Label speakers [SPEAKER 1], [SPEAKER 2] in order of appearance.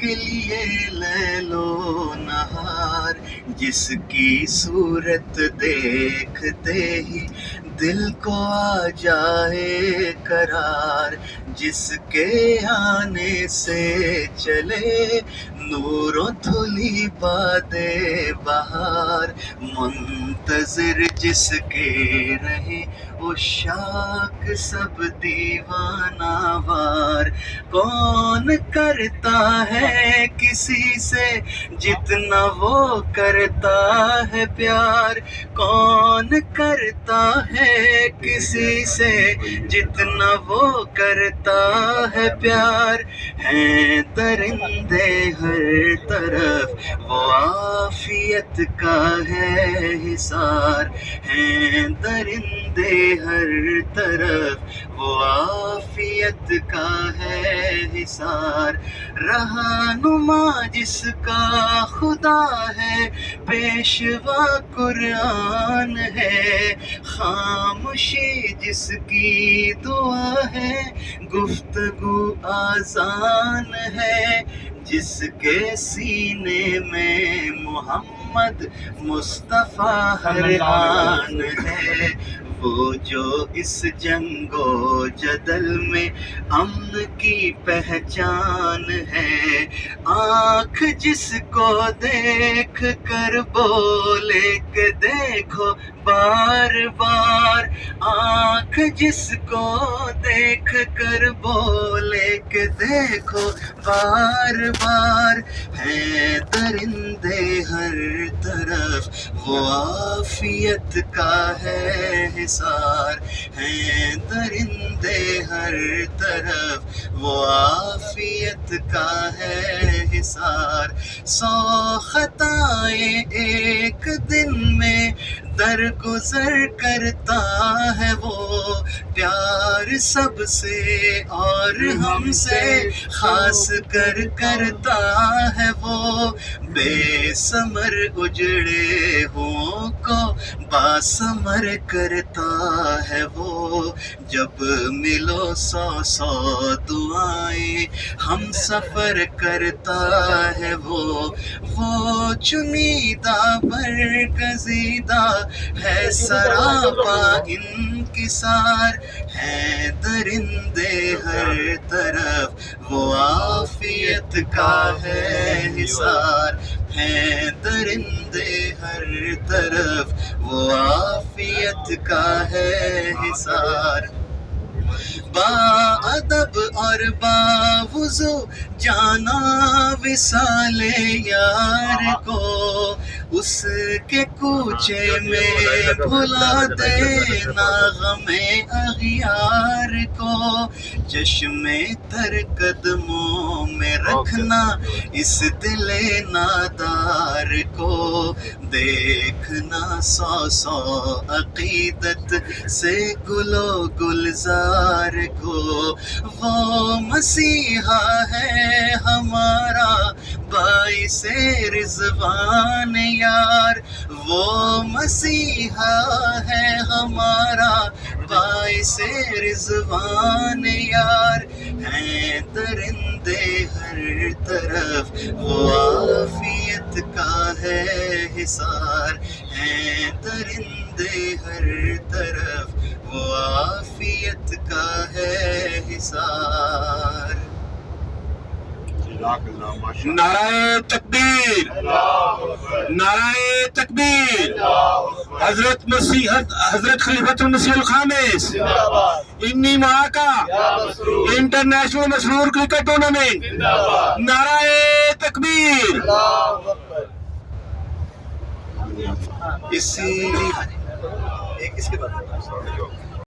[SPEAKER 1] کے لیے لیل و نہار، جس کی صورت دیکھتے ہی دل کو آ جائے قرار، جس کے آنے سے چلے نور و دھلی باد بہار، منتظر جس کے رہے عشاق سب دیوانہ وار، کون کرتا ہے کسی سے جتنا وہ کرتا ہے پیار، کون کرتا ہے کسی سے جتنا وہ کرتا ہے پیار، ہیں درندے ہر طرف وہ عافیت کا ہے حصار، ہیں درندے ہر طرف وہ عافیت کا ہے حصار، رہنما جس کا خدا ہے پیشوا قرآن ہے، خاموشی جس کی دعا ہے گفتگو آذان ہے، جس کے سینے میں محمد مصطفیٰ ہر آن ہے، وہ جو اس جنگ و جدل میں امن کی پہچان ہے، آنکھ جس کو دیکھ کر بولے کہ دیکھو بار بار، آنکھ جس کو دیکھ کر بولے کہ دیکھو بار بار، ہیں درندے ہر طرف وہ عافیت کا ہے حصار، ہیں درندے ہر طرف وہ عافیت کا ہے حصار، 100 خطائیں ایک دن میں درگزر کرتا ہے وہ، پیار سب سے اور ہم سے خاص کر کرتا ہے وہ، بے ثمر اجڑے ہوں کو باثمر کرتا ہے وہ، جب ملو 100 دعائیں ہم سفر کرتا ہے وہ چنیدہ برگزیدہ ہے سراپا انکسار، ہیں درندے ہر طرف وہ عافیت کا ہے حصار، ہیں درندے ہر طرف وہ عافیت کا ہے حصار، با ادب اور با وضو جانا وصال یار کو، اس کے کوچے میں بھلا دینا غم اغیار کو، چشم تر قدموں میں رکھنا اس دل نادار کو، دیکھنا 100 عقیدت سے گلو گلزار کو، وہ مسیحا ہے ہمارا باعث رضوان یار، وہ مسیحا ہے ہمارا باعث رضوان یار، ہیں درندے ہر طرف وہ عافیت کا ہے حصار، ہیں درندے ہر طرف وہ عافیت کا ہے حصار۔
[SPEAKER 2] نعرہ تکبیر، نعرہ تکبیر، حضرت خلیفۃ المسیح الخامس، انی معاکا انٹرنیشنل مسرور کرکٹ ٹورنامنٹ، نعرہ تکبیر۔
[SPEAKER 1] اس کے بعد